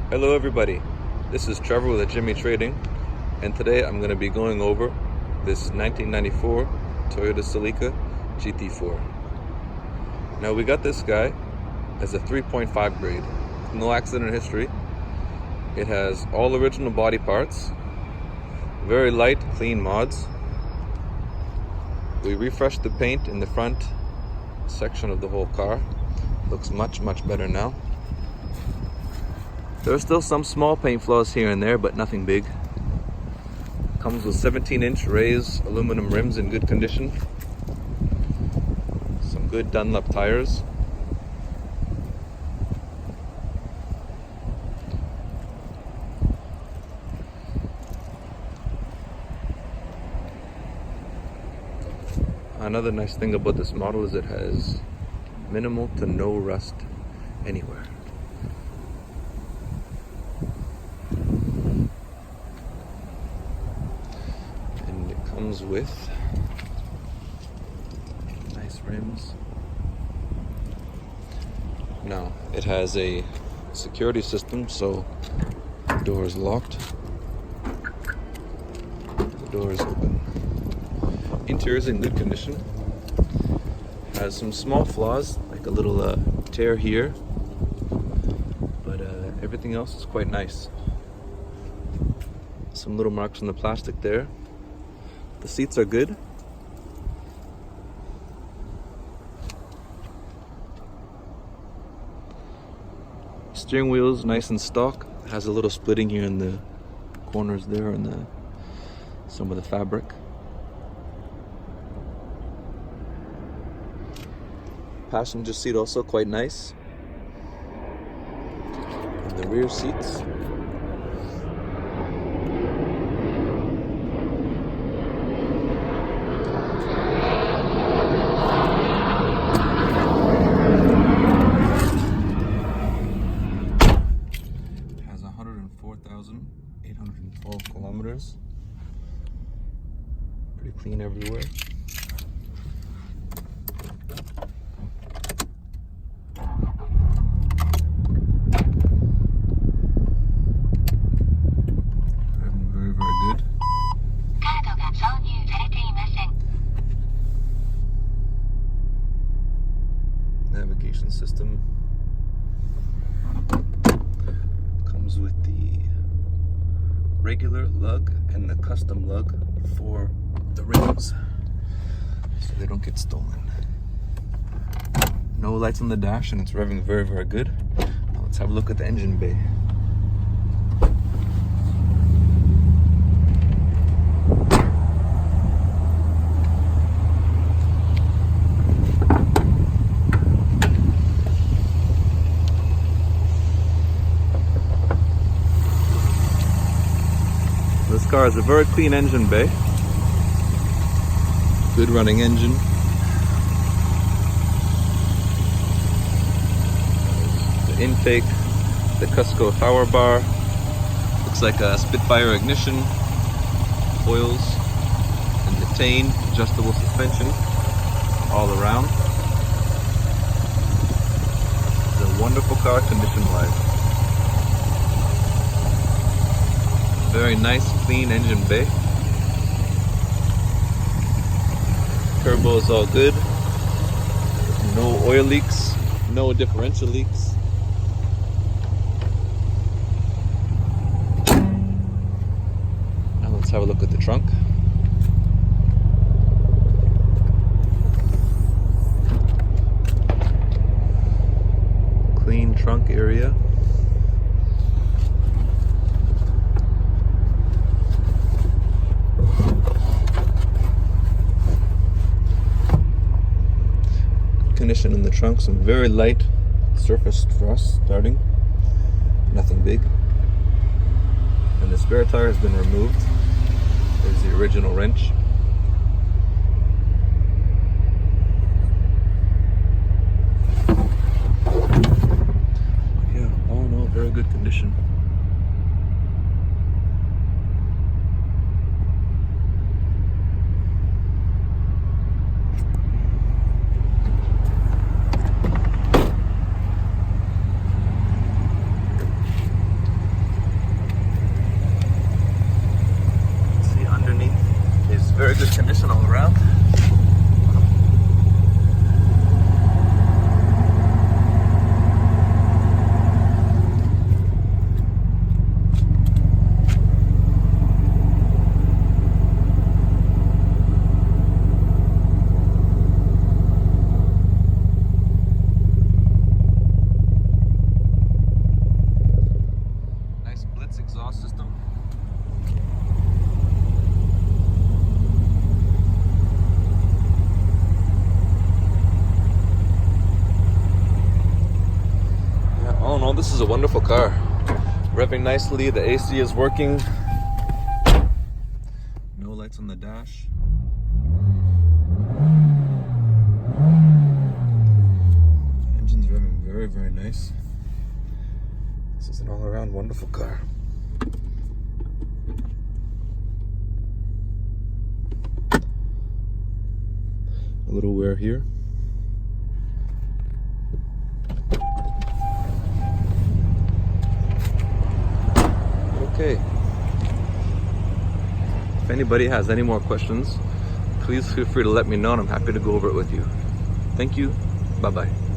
Hello everybody, this is Trevor with Gemmy Trading, and today I'm going to be going over this 1994 Toyota Celica GT-Four. Now we got this guy as a 3.5 grade, no accident history. It has all original body parts, very light, clean mods. We refreshed the paint in the front section of the whole car. Looks much better now. There are still some small paint flaws here and there, but nothing big. Comes with 17-inch raised aluminum rims in good condition. Some good Dunlop tires. Another nice thing about this model is it has minimal to no rust anywhere. And it comes with nice rims. Now, it has a security system, so the door is locked. The door is open. Interior is in good condition. Has some small flaws, like a little tear here, but everything else is quite nice. Some little marks on the plastic there. The seats are good. Steering wheel is nice and stock. It has a little splitting here in the corners there and some of the fabric. Passenger seat also quite nice. And the rear seats. It has 104,812 kilometers. Pretty clean everywhere. Navigation system comes with the regular lug and the custom lug for the rims, so they don't get stolen. No lights on the dash, and it's revving very good. Now let's have a look at the engine bay. This car has a very clean engine bay. Good running engine. The intake, the Cusco power bar. Looks like a Spitfire ignition. Oils and the Tane adjustable suspension all around. It's a wonderful car condition-wise. Very nice, clean engine bay. Turbo is all good. No oil leaks, no differential leaks. Now let's have a look at the trunk. Clean trunk area. Condition in the trunk, some very light surface rust starting, nothing big. And the spare tire has been removed. There's the original wrench. Yeah, all in all, very good condition. is a wonderful car. Revving nicely, the AC is working. No lights on the dash. Engine's revving very, very nice. This is an all-around wonderful car. A little wear here. Okay. If anybody has any more questions, please feel free to let me know and I'm happy to go over it with you. Thank you. Bye-bye.